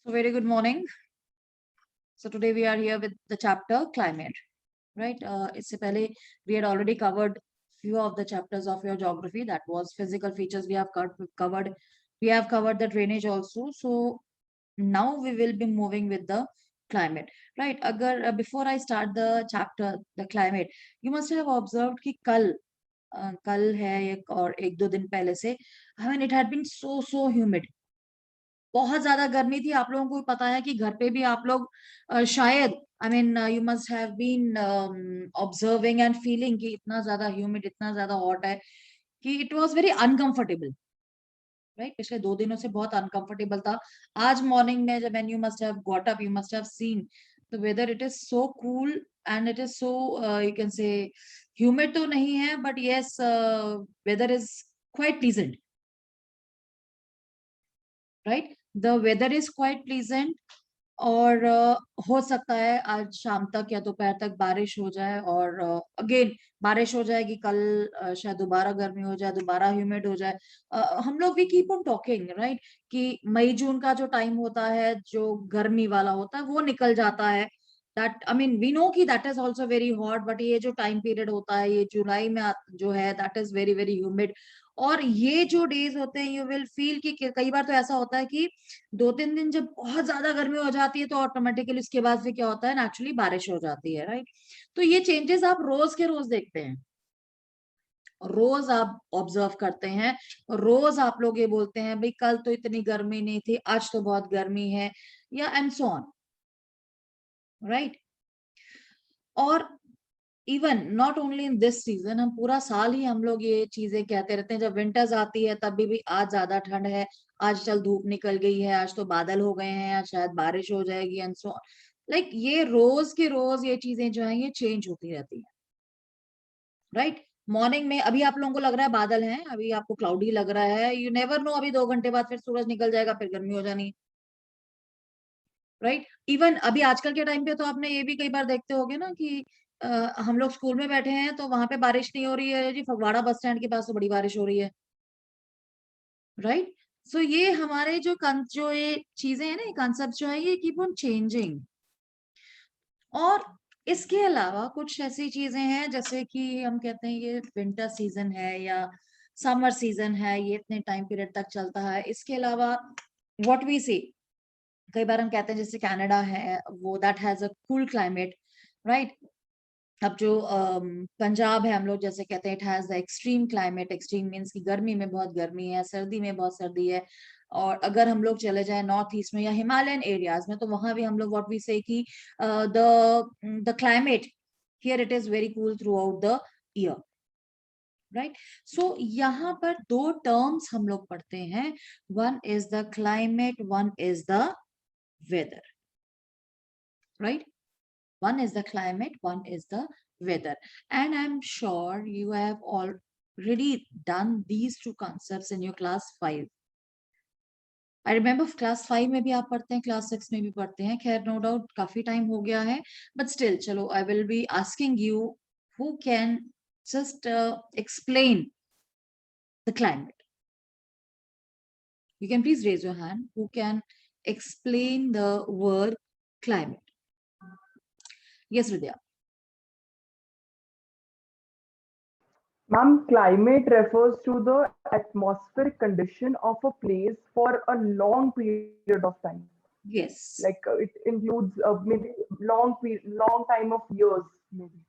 So very good morning. So today we are here with the chapter climate, right? इससे पहले we had already covered few of the chapters of your geography. That was physical features. We have covered. We have covered the drainage also. So now we will be moving with the climate, right? अगर before I start the chapter, the climate, you must have observed कि कल है एक दो दिन पहले से, I mean it had been so humid. बहुत ज्यादा गर्मी थी। आप लोगों को पता है कि घर पे भी आप लोग शायद I mean you must have been observing and feeling कि इतना ज्यादा ह्यूमिड, इतना ज्यादा हॉट है कि it was very uncomfortable, right? पिछले 2 दिनों से बहुत अनकंफर्टेबल था। आज मॉर्निंग में जब you must have got up, you must have seen the weather, it is so cool and it is so you can say humid तो नहीं है, but yes weather is quite pleasant, right? The weather is quite pleasant और हो सकता है आज शाम तक या दोपहर तक बारिश हो जाए और अगेन बारिश हो जाएगी, कल शायद दोबारा गर्मी हो जाए, दोबारा ह्यूमिड हो जाए। हम लोग भी कीप ऑन टॉकिंग, राइट, कि मई जून का जो टाइम होता है जो गर्मी वाला होता है वो निकल जाता है। That I mean we know कि that is also very hot, but ये जो टाइम पीरियड होता है ये जुलाई में जो है that is very very humid. और ये जो डेज होते हैं यू विल फील कि कई बार तो ऐसा होता है कि 2-3 दिन जब बहुत ज्यादा गर्मी हो जाती है तो ऑटोमेटिकली उसके बाद फिर क्या होता है, नेचुरली बारिश हो जाती है, राइट? तो ये चेंजेस आप रोज के रोज देखते हैं, रोज आप ऑब्जर्व करते हैं, रोज आप लोग ये बोलते हैं भाई कल तो इतनी गर्मी नहीं थी, आज तो बहुत गर्मी है, या एंड सो ऑन, राइट? और even not only in this season, हम पूरा साल ही हम लोग ये चीजें कहते रहते हैं। जब विंटर्स आती है तब भी आज ज्यादा ठंड है, आज चल धूप निकल गई है, आज तो बादल हो गए हैं, आज शायद बारिश हो जाएगी एंड सो लाइक ये रोज के रोज ये चीजें जो है ये चेंज होती रहती है, राइट? मॉर्निंग में अभी आप लोगों को लग रहा है बादल है, अभी आपको क्लाउडी लग रहा है, यू नेवर नो अभी 2 घंटे बाद फिर सूरज निकल जाएगा, फिर गर्मी हो जानी, राइट? इवन अभी आजकल के टाइम पे तो आपने ये भी कई बार देखते होगे ना कि हम लोग स्कूल में बैठे हैं तो वहां पे बारिश नहीं हो रही है जी, फगवाड़ा बस स्टैंड के पास तो बड़ी बारिश हो रही है, राइट? सो ये हमारे जो ये चीजें हैं ना, ये कॉन्सेप्ट जो है ये कीप ऑन चेंजिंग। और इसके अलावा कुछ ऐसी चीजें हैं जैसे कि हम कहते हैं ये विंटर सीजन है या समर सीजन है, ये इतने टाइम पीरियड तक चलता है। इसके अलावा व्हाट वी सी, कई बार हम कहते हैं जैसे कनाडा है वो that has a cool climate, right? अब जो पंजाब है हम लोग जैसे कहते हैं it has the extreme climate. Extreme means की गर्मी में बहुत गर्मी है, सर्दी में बहुत सर्दी है। और अगर हम लोग चले जाए नॉर्थ ईस्ट में या हिमालयन एरियाज में तो वहां भी हम लोग व्हाट वी से कि the climate here it is very cool throughout the year, right? So यहाँ पर 2 टर्म्स हम लोग पढ़ते हैं, one is the climate, one is the weather, right? One is the climate, one is the weather. And I'm sure you have already done these 2 concepts in your class 5. I remember class 5 में भी आप पढ़ते हैं, class 6 में भी पढ़ते हैं, खैर no doubt काफी टाइम हो गया है, but still चलो I will be asking you who can just explain the climate. You can please raise your hand who can explain the word climate. Yes, Vidya. Ma'am, climate refers to the atmospheric condition of a place for a long period of time. Yes. Like it includes maybe long time of years, maybe.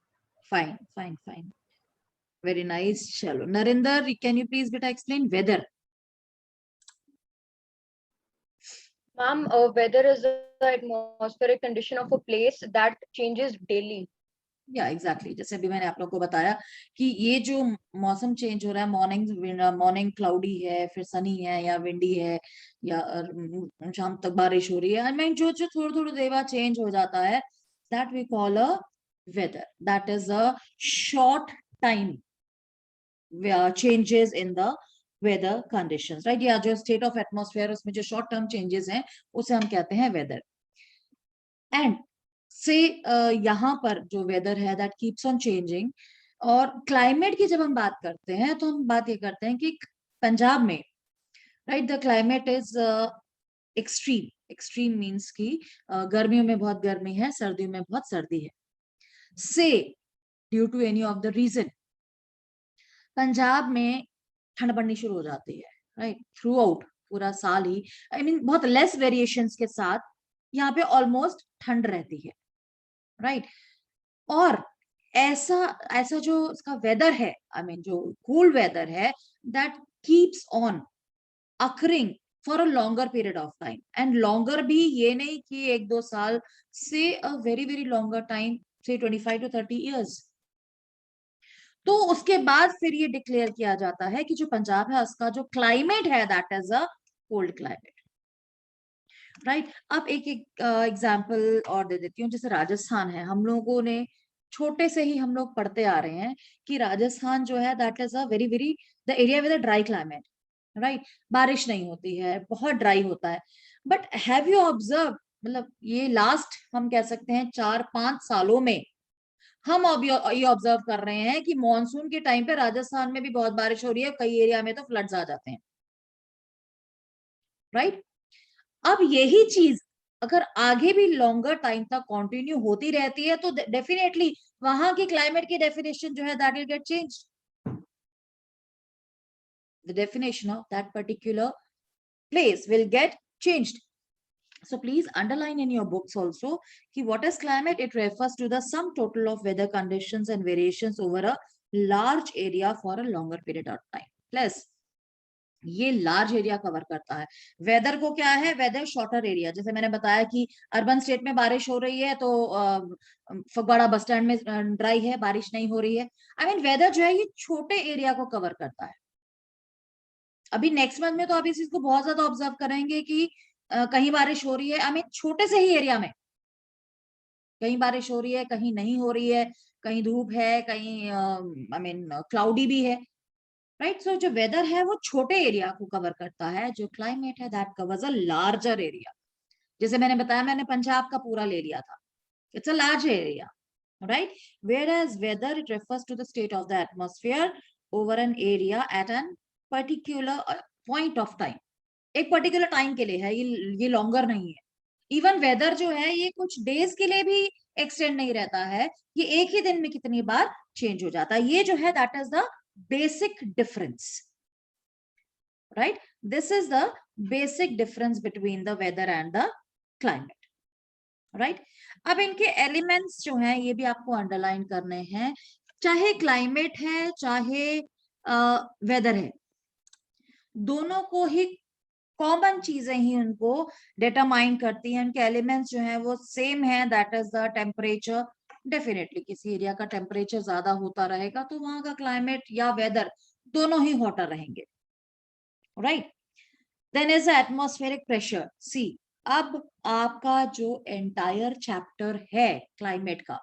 Fine. Very nice. Chalo. Narinder, can you please beta explain weather? Ma'am, weather is the atmospheric condition of a place that changes daily. या exactly जैसे अभी मैंने आप लोग को बताया कि ये जो मौसम चेंज हो रहा है, मॉर्निंग क्लाउडी है, फिर सनी है या विंडी है, या शाम तक बारिश हो रही है, आई मीन जो जो थोड़ी देर बाद चेंज हो जाता है, that we call a weather. That is a short time changes in the weather conditions, right? या जो स्टेट ऑफ एटमॉस्फेयर उसमें जो शॉर्ट टर्म चेंजेस हैं उसे हम कहते हैं वेदर। एंड से यहाँ पर जो वेदर है दैट कीप्स ऑन चेंजिंग। और क्लाइमेट की जब हम बात करते हैं तो हम बात ये करते हैं कि पंजाब में, right, the climate is extreme, extreme means की गर्मियों में बहुत गर्मी है, सर्दियों में बहुत सर्दी है। Say due to any of the reason Punjab में ठंड पड़नी शुरू हो जाती है, राइट, थ्रू आउट पूरा साल ही, आई मीन बहुत लेस वेरिएशंस के साथ यहाँ पे ऑलमोस्ट ठंड रहती है, राइट। और ऐसा ऐसा जो इसका वेदर है, आई मीन जो कूल वेदर है, that keeps on occurring for a longer period of time, and longer भी ये नहीं कि 1-2 साल, से a very very longer time, से 25 to 30 years। तो उसके बाद फिर ये डिक्लेयर किया जाता है कि जो पंजाब है उसका जो क्लाइमेट है that is a cold climate, right. अब एक एग्जांपल और दे देती हूँ, जैसे राजस्थान है, हम लोगों ने छोटे से ही हम लोग पढ़ते आ रहे हैं कि राजस्थान जो है that is a very very the area with a dry climate, right. बारिश नहीं होती है, बहुत ड्राई होता है। बट हैव यू ऑब्जर्व, मतलब ये लास्ट हम कह सकते हैं 4-5 सालों में हम अब ये ऑब्जर्व कर रहे हैं कि मॉनसून के टाइम पे राजस्थान में भी बहुत बारिश हो रही है, कई एरिया में तो फ्लड्स आ जाते हैं, राइट। अब यही चीज अगर आगे भी लॉन्गर टाइम तक कंटिन्यू होती रहती है तो डेफिनेटली वहां की क्लाइमेट की डेफिनेशन जो है that will get changed, the definition of that particular place will get changed. So please underline in your books also कि what is climate? It refers to the sum total of weather conditions and variations over a large area for a longer period of time. Plus ये large area cover करता है। Weather को क्या है? Weather shorter area, जैसे मैंने बताया कि अर्बन स्टेट में बारिश हो रही है तो फगवाड़ा बस स्टैंड में ड्राई है, बारिश नहीं हो रही है। आई मीन वेदर जो है ये छोटे एरिया को कवर करता है। अभी नेक्स्ट मंथ में तो आप इस चीज को बहुत ज्यादा ऑब्जर्व करेंगे कि कहीं बारिश हो रही है, आई मीन छोटे से ही एरिया में कहीं बारिश हो रही है, कहीं नहीं हो रही है, कहीं धूप है, कहीं आई मीन क्लाउडी भी है, राइट। सो जो वेदर है वो छोटे एरिया को कवर करता है, जो क्लाइमेट है that covers a larger area. जैसे मैंने बताया, मैंने पंजाब का पूरा ले लिया था, it's a large area, right. Whereas weather it refers to the state of the atmosphere over an area at an particular point of time, एक पर्टिकुलर टाइम के लिए है, ये लॉन्गर नहीं है। इवन वेदर जो है ये कुछ डेज के लिए भी एक्सटेंड नहीं रहता है, ये एक ही दिन में कितनी बार चेंज हो जाता है। ये जो है that is the basic difference, right. This is the basic difference between the weather and the climate, right. अब इनके एलिमेंट्स जो हैं ये भी आपको अंडरलाइन करने हैं, चाहे क्लाइमेट है चाहे वेदर है, दोनों को ही कॉमन चीजें ही उनको डिटरमाइन करती हैं। उनके एलिमेंट्स जो हैं वो सेम है, that is the temperature. Definitely किसी एरिया का टेम्परेचर ज्यादा होता रहेगा तो वहां का क्लाइमेट या वेदर दोनों ही हॉटर रहेंगे, right. Then is atmospheric pressure. See, अब आपका जो एंटायर चैप्टर है क्लाइमेट का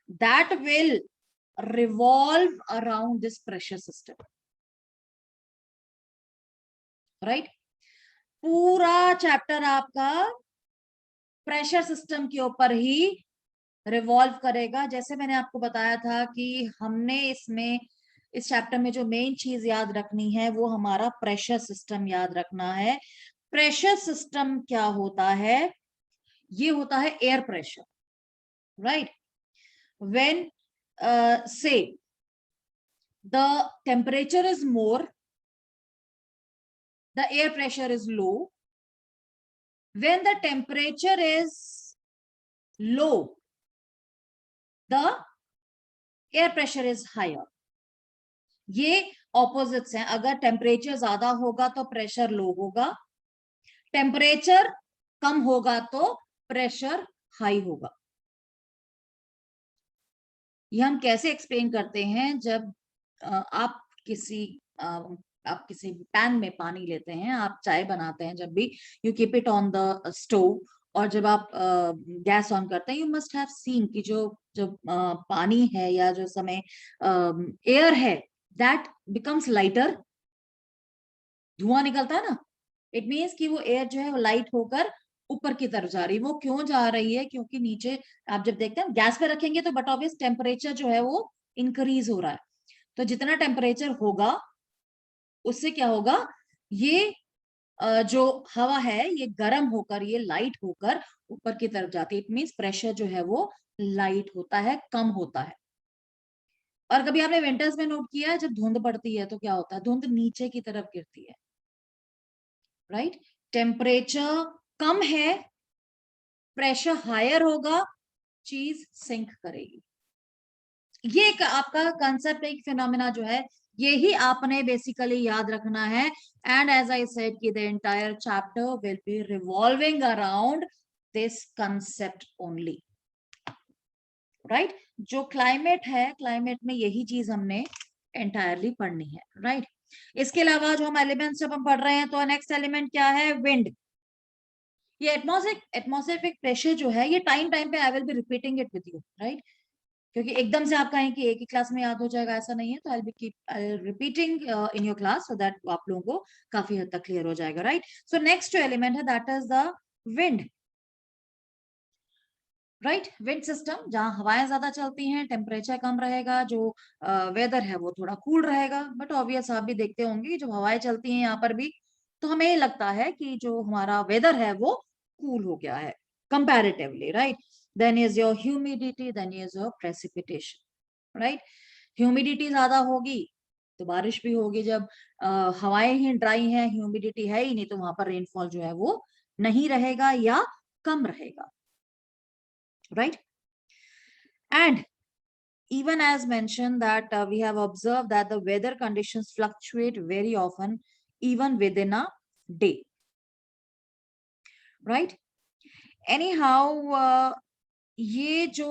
that will revolve around this pressure system, right. पूरा चैप्टर आपका प्रेशर सिस्टम के ऊपर ही रिवॉल्व करेगा। जैसे मैंने आपको बताया था कि हमने इसमें इस चैप्टर में जो मेन चीज याद रखनी है वो हमारा प्रेशर सिस्टम याद रखना है। प्रेशर सिस्टम क्या होता है? ये होता है एयर प्रेशर, राइट। व्हेन से the temperature is more, the air pressure is low. When the temperature is low, the air pressure is higher. ये ऑपोजिट्स हैं। अगर टेम्परेचर ज्यादा होगा तो प्रेशर लो होगा, टेम्परेचर कम होगा तो प्रेशर हाई होगा। ये हम कैसे एक्सप्लेन करते हैं? जब आप किसी पैन में पानी लेते हैं, आप चाय बनाते हैं, जब भी you keep it on the stove, और जब आप गैस ऑन करते हैं, यू मस्ट हैव सीन कि जो पानी है या जो समय एयर है दैट बिकम्स लाइटर, धुआं निकलता है ना, इट मीन्स कि वो एयर जो है वो लाइट होकर ऊपर की तरफ जा रही है। वो क्यों जा रही है? क्योंकि नीचे आप जब देखते हैं गैस पे रखेंगे तो बट ऑब्वियस टेम्परेचर जो है वो इंक्रीज हो रहा है, तो जितना टेम्परेचर होगा उससे क्या होगा, ये जो हवा है ये गर्म होकर, ये लाइट होकर ऊपर की तरफ जाती है। इट मीन्स प्रेशर जो है वो लाइट होता है, कम होता है। और कभी आपने विंटर्स में नोट किया है, जब धुंध पड़ती है तो क्या होता है, धुंध नीचे की तरफ गिरती है, राइट। टेम्परेचर कम है, प्रेशर हायर होगा, चीज सिंक करेगी। ये एक आपका कंसेप्ट, एक फिनोमेना जो है, यही आपने बेसिकली याद रखना है। एंड एज आई सेड कि the entire chapter will be revolving around this concept only, right. जो क्लाइमेट है, क्लाइमेट में यही चीज हमने एंटायरली पढ़नी है, राइट। इसके अलावा जो हम एलिमेंट्स जब हम पढ़ रहे हैं, तो नेक्स्ट एलिमेंट क्या है, विंड। ये एटमॉस्फेरिक प्रेशर जो है, ये टाइम टाइम पे I will be repeating it with you, right. क्योंकि एकदम से आप कहें कि एक ही क्लास में याद हो जाएगा, ऐसा नहीं है। तो I be keep repeating in your class so that आप लोगों को काफी हद तक क्लियर हो जाएगा, राइट। सो नेक्स्ट जो एलिमेंट है that is the wind, right. Wind system, जहां हवाएं ज्यादा चलती हैं, टेम्परेचर कम रहेगा, जो वेदर है वो थोड़ा कूल रहेगा। बट ऑब्वियस आप भी देखते होंगे कि जब हवाएं चलती हैं यहाँ पर भी, तो हमें ये लगता है कि जो हमारा वेदर है वो कूल हो गया है comparatively, right. Then is your humidity, then is your precipitation, right. Humidity ज्यादा होगी तो बारिश भी होगी। जब हवाएं ही ड्राई हैं, ह्यूमिडिटी है ही नहीं, तो वहां पर रेनफॉल जो है वो नहीं रहेगा या कम रहेगा, right. And even as mentioned that we have observed that the weather conditions fluctuate very often even within a day, right. Anyhow ये जो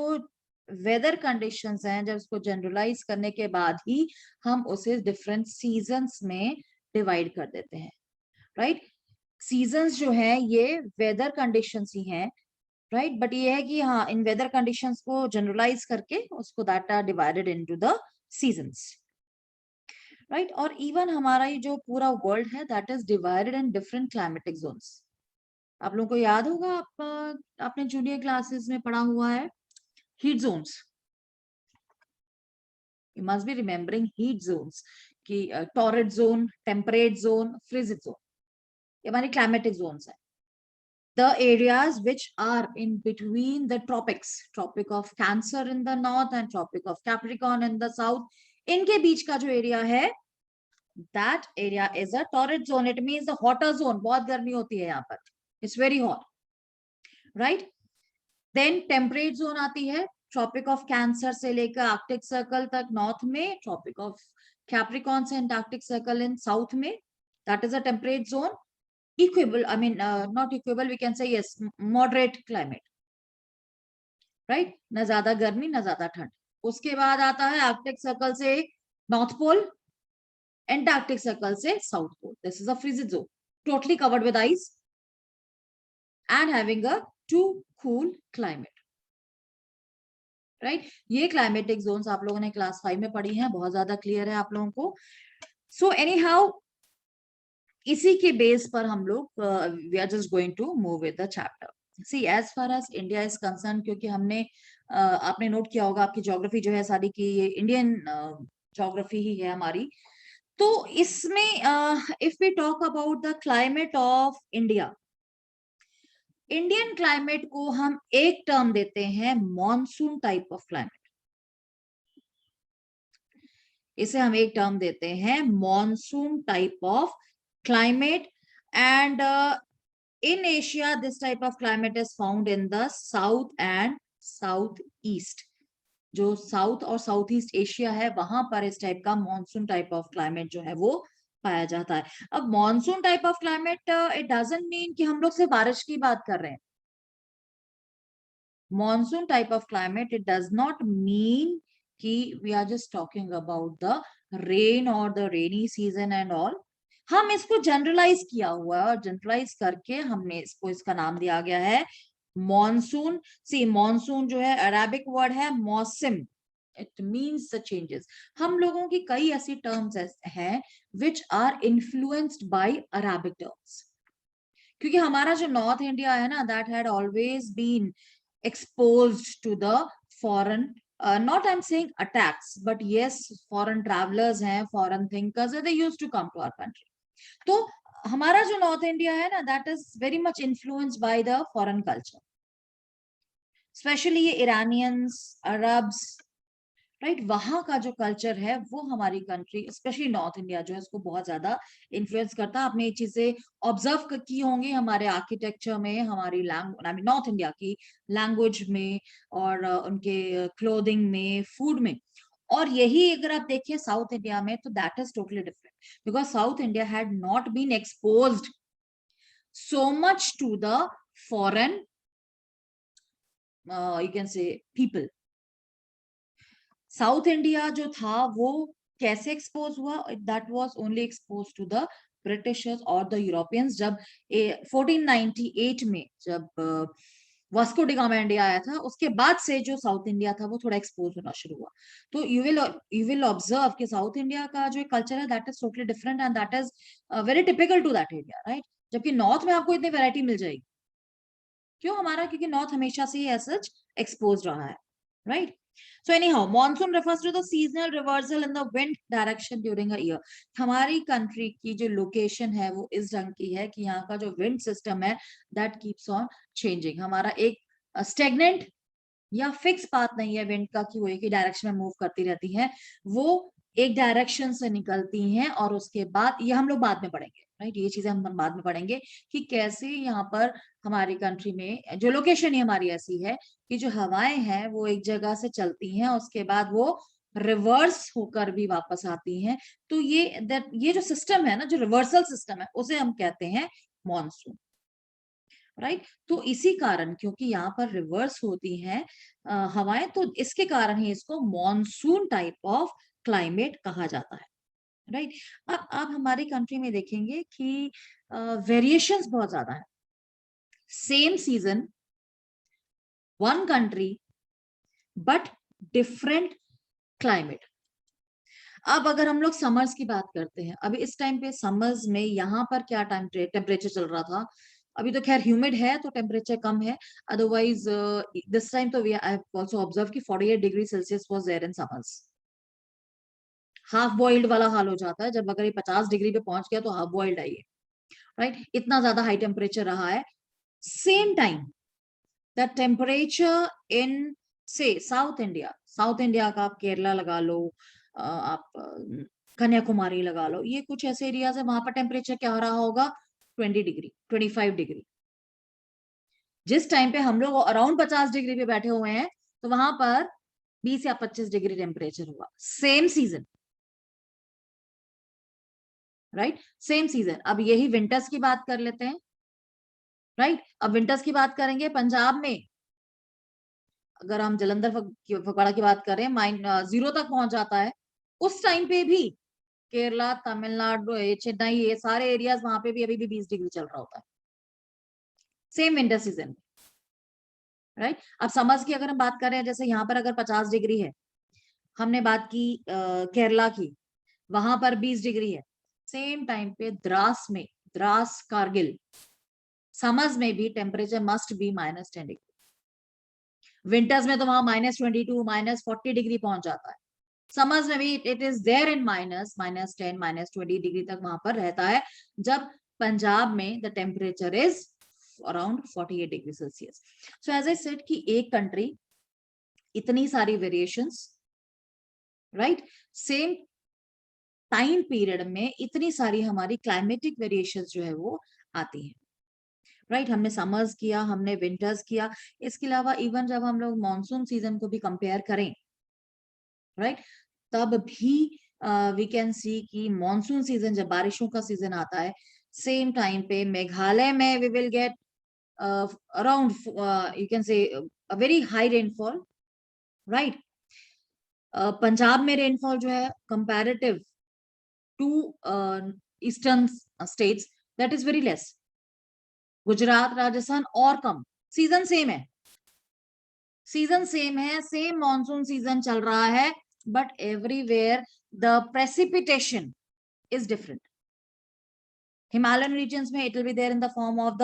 वेदर कंडीशंस हैं, जब इसको जनरलाइज करने के बाद ही हम उसे डिफरेंट सीजन्स में डिवाइड कर देते हैं, राइट। सीजन्स जो है ये वेदर कंडीशंस ही हैं, राइट। बट ये है कि हाँ, इन वेदर कंडीशंस को जनरलाइज करके उसको that are divided into the seasons, right. और इवन हमारा ये जो पूरा वर्ल्ड है that is divided in different climatic zones. आप लोगों को याद होगा, आपने जूनियर क्लासेस में पढ़ा हुआ है heat zones. You must be remembering heat zones कि torrid zone, temperate zone, frigid zone, ये हमारी क्लाइमेटिक जोन्स है। The areas which are in between the tropics, Tropic of Cancer in the north and Tropic of Capricorn in the south, इनके बीच का जो area है, that area is a torrid zone. It means the hotter zone. बहुत गर्मी होती है यहाँ पर, it's very hot, right. Then temperate zone आती है, Tropic of Cancer से लेकर Arctic Circle तक north में, Tropic of Capricorn से Antarctic Circle in south में, that is a temperate zone. Equable, I mean not equable, we can say yes, moderate climate, right. ना ज्यादा गर्मी ना ज्यादा ठंड। उसके बाद आता है आर्कटिक सर्कल से नॉर्थ पोल, एंटार्क्टिक सर्कल से south pole. This is a frigid zone, totally covered with ice and having a too cool climate, right. ये क्लाइमेटिक जोन्स आप लोगों ने क्लास 5 में पढ़ी हैं, बहुत ज्यादा क्लियर है आप लोगों को। सो एनी हाउ, इसी के बेस पर हम लोग we are just going to move with the chapter. See as far as India is concerned, क्योंकि हमने आपने नोट किया होगा आपकी ज्योग्राफी जो है सारी की ये इंडियन ज्योग्राफी ही है हमारी। तो इसमें if we talk about the climate of India, Indian climate को हम एक टर्म देते हैं मॉनसून टाइप ऑफ क्लाइमेट। इसे हम एक टर्म देते हैं monsoon type of climate, and in Asia this type of climate is found in the south and southeast. जो साउथ और साउथ ईस्ट एशिया है वहां पर इस टाइप का मॉनसून टाइप ऑफ क्लाइमेट जो है वो पाया जाता है। अब monsoon type of climate it doesn't mean कि हम लोग सिर्फ बारिश की बात कर रहे हैं। Monsoon type of climate it does not mean कि we are just talking about the rain और the rainy season and all. हम इसको जनरलाइज किया हुआ है और जनरलाइज करके हमने इसको इसका नाम दिया गया है मॉनसून। सी मॉनसून जो है अरेबिक वर्ड है मौसम, इट मीन्स द चेंजेस। हम लोगों की कई ऐसी टर्म्स हैं which are influenced by Arabic terms, क्योंकि हमारा जो नॉर्थ इंडिया है ना that had always been exposed to the foreign not I'm saying attacks but yes foreign travelers हैं, foreign thinkers they used to come to our country। तो हमारा जो north India है ना, that is very much influenced by the foreign culture, specially ये Iranians, Arabs, right. वहां का जो कल्चर है वो हमारी कंट्री, स्पेशली नॉर्थ इंडिया जो है, उसको बहुत ज्यादा इन्फ्लुएंस करता है। आपने ये चीजें ऑब्जर्व की होंगी हमारे आर्किटेक्चर में, हमारी लैंग्वेज, नॉर्थ इंडिया की लैंग्वेज में, और उनके क्लोथिंग में, फूड में। और यही अगर आप देखिए साउथ इंडिया में, तो that is totally different, because south India had not been exposed so much to the foreign, you can say, people. South India जो था वो कैसे एक्सपोज हुआ? That was only expose to the Britishers और the Europeans. जब 1498 में जब Vasco D gamma India आया था, उसके बाद से जो साउथ इंडिया था वो थोड़ा एक्सपोज होना शुरू हुआ। तो यू विल ऑब्जर्व कि साउथ इंडिया का जो कल्चर है that is totally different, and that is very typical to that area, right. जबकि नॉर्थ में आपको इतनी वैरायटी मिल जाएगी। क्यों? हमारा क्योंकि नॉर्थ हमेशा से ही एज सच एक्सपोज रहा है, right. So anyhow, monsoon refers to the seasonal reversal in the wind direction during a year. हमारी कंट्री की जो लोकेशन है वो इस ढंग की है कि यहाँ का जो विंड सिस्टम है दैट कीप्स ऑन चेंजिंग। हमारा एक स्टेगनेंट या फिक्स पाथ नहीं है विंड का कि वो एक ही डायरेक्शन में मूव करती रहती है। वो एक डायरेक्शन से निकलती हैं, और उसके बाद ये हम लोग बाद में पढ़ेंगे, राइट। ये चीजें हम बाद में पढ़ेंगे कि कैसे यहाँ पर हमारी कंट्री में जो लोकेशन ही हमारी ऐसी है कि जो हवाएं हैं वो एक जगह से चलती हैं, उसके बाद वो रिवर्स होकर भी वापस आती हैं। तो ये जो सिस्टम है ना, जो रिवर्सल सिस्टम है, उसे हम कहते हैं मॉनसून, राइट। तो इसी कारण, क्योंकि यहाँ पर रिवर्स होती हैं हवाएं, तो इसके कारण ही इसको मॉनसून टाइप ऑफ क्लाइमेट कहा जाता है, राइट। अब आप हमारी कंट्री में देखेंगे कि वेरिएशंस बहुत ज्यादा है। Same season, one country, but different climate. अब अगर हम लोग समर्स की बात करते हैं, अभी इस टाइम पे समर्स में यहाँ पर क्या टेम्परेचर चल रहा था? अभी तो खैर ह्यूमिड है तो टेम्परेचर कम है, अदरवाइज दिस टाइम तो आई हैव आल्सो ऑब्जर्व कि 48 degree Celsius was there in summers. Half boiled वाला हाल हो जाता है जब अगर ये 50 डिग्री पे पहुंच गया तो हाफ बॉइल्ड आइए, राइट। इतना ज्यादा हाई टेम्परेचर रहा है। Same time the temperature in से साउथ इंडिया का आप केरला लगा लो, आप कन्याकुमारी लगा लो, ये कुछ ऐसे एरियाज है वहां पर टेम्परेचर क्या हो रहा होगा? 20 डिग्री, 25 डिग्री। जिस टाइम पे हम लोग अराउंड 50 डिग्री पे बैठे हुए हैं, तो वहां पर 20 या 25 डिग्री टेम्परेचर हुआ। Same season, right, same season. अब यही विंटर्स की बात कर लेते हैं, राइट। अब विंटर्स की बात करेंगे पंजाब में, अगर हम जलंधर फगवाड़ा की बात करें, -0 तक पहुंच जाता है। उस टाइम पे भी केरला, तमिलनाडु, चेन्नई, ये सारे एरियाज वहां पे भी अभी भी 20 डिग्री चल रहा होता है, सेम विंटर सीजन, राइट। अब समर्स की अगर हम बात करें, जैसे यहाँ पर अगर 50 डिग्री है, हमने बात की केरला की, वहां पर 20 डिग्री है। सेम टाइम पे द्रास कारगिल समर्स में भी temperature must be -10 degree. Winters में तो वहां -22, -40 डिग्री पहुंच जाता है। समर्स में भी it is there in -10, -20 degree तक वहां पर रहता है, जब पंजाब में the temperature is around 48 degree Celsius. So as I said कि एक कंट्री, इतनी सारी variations, right, same time period में इतनी सारी हमारी क्लाइमेटिक वेरिएशंस जो है वो आती हैं, राइट। हमने समर्स किया, हमने विंटर्स किया, इसके अलावा इवन जब हम लोग मॉनसून सीजन को भी कंपेयर करें, राइट, तब भी वी कैन सी कि मॉनसून सीजन, जब बारिशों का सीजन आता है, सेम टाइम पे मेघालय में we will get around, you can say, a very high rainfall, right. Punjab में रेनफॉल जो है comparative to eastern states, that is very less. Gujarat, Rajasthan और कम। सीजन सेम है, सेम मॉनसून सीजन चल रहा है, but everywhere the precipitation is different. Himalayan regions में it will be there in the form of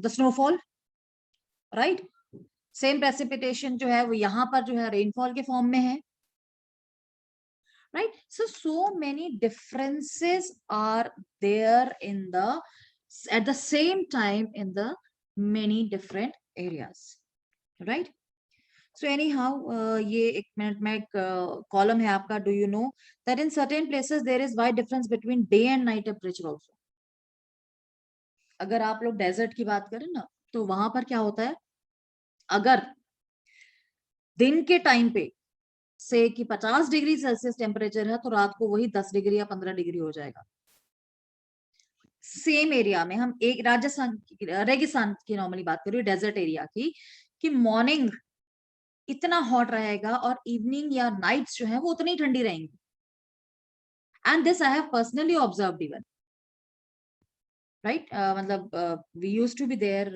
the snowfall, right? Same precipitation जो है वो यहाँ पर जो है रेनफॉल के फॉर्म में है, right? So many differences are there in the at the same time in the many different areas, right? So anyhow, ये एक मिनट में एक कॉलम है आपका, do you know that in certain places there is wide difference between day and night temperature also. अगर आप लोग desert की बात करें ना, तो वहां पर क्या होता है, अगर दिन के टाइम पे से कि 50 डिग्री सेल्सियस टेम्परेचर है, तो रात को वही 10 डिग्री या 15 डिग्री हो जाएगा। सेम एरिया में हम एक राजस्थान रेगिस्तान की नॉर्मली बात करें, डेजर्ट एरिया की, कि मॉर्निंग इतना हॉट रहेगा और इवनिंग या नाइट्स जो है वो उतनी ठंडी रहेंगी। And this I have personally observed even, right? मतलब we used to be there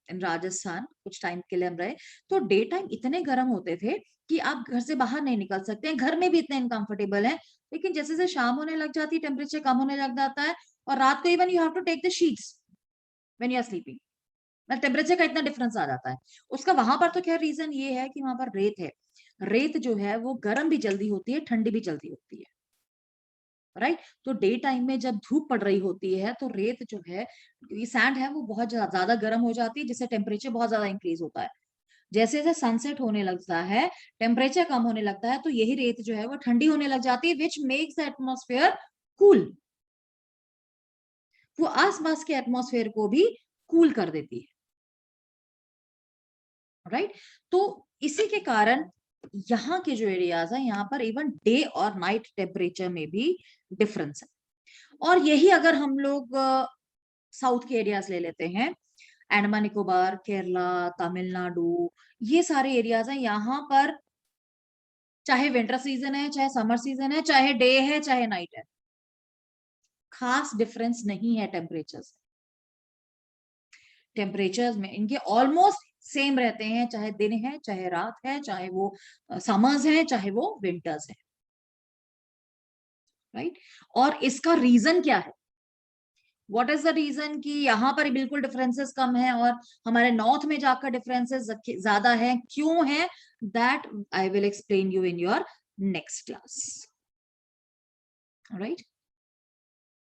in Rajasthan, कुछ टाइम के लिए हम रहे, तो डे टाइम इतने गर्म होते थे कि आप घर से बाहर नहीं निकल सकते हैं, घर में भी इतने इनकंफर्टेबल है। लेकिन जैसे जैसे शाम होने लग जाती है, टेम्परेचर कम होने लग जाता है, और रात को even you have to take the sheets when you are sleeping, मतलब टेम्परेचर का इतना डिफरेंस आ जाता है। उसका वहां पर तो क्या रीजन ये है कि वहां पर रेत है, रेत जो है वो गर्म भी जल्दी होती है, ठंडी भी जल्दी होती है, राइट? तो डे टाइम में जब धूप पड़ रही होती है, तो रेत जो है, ये सैंड है, वो बहुत ज्यादा गर्म हो जाती है, जिससे टेम्परेचर बहुत ज्यादा इंक्रीज होता है। जैसे जैसे सनसेट होने लगता है, टेम्परेचर कम होने लगता है, तो यही रेत जो है वो ठंडी होने लग जाती है, which makes the atmosphere cool. वो आसपास के एटमोस्फेयर को भी कूल कर देती है, राइट? तो इसी के कारण यहाँ के जो एरियाज है, यहाँ पर इवन डे और नाइट टेम्परेचर में भी डिफरेंस है। और यही अगर हम लोग साउथ के एरियाज ले लेते हैं, अंडमान निकोबार, केरला, तमिलनाडु, ये सारे एरियाज हैं, यहाँ पर चाहे विंटर सीजन है, चाहे समर सीजन है, चाहे डे है, चाहे नाइट है, खास डिफरेंस नहीं है टेम्परेचर्स। टेम्परेचर्स में इनके ऑलमोस्ट सेम रहते हैं, चाहे दिन है, चाहे रात है, चाहे वो समर्स है, चाहे वो विंटर्स है, राइट? और इसका रीजन क्या है? व्हाट इज द रीजन कि यहाँ पर बिल्कुल डिफरेंसेस कम है और हमारे नॉर्थ में जाकर डिफरेंसेस ज्यादा है? क्यों है? That I will explain you in your next class, right?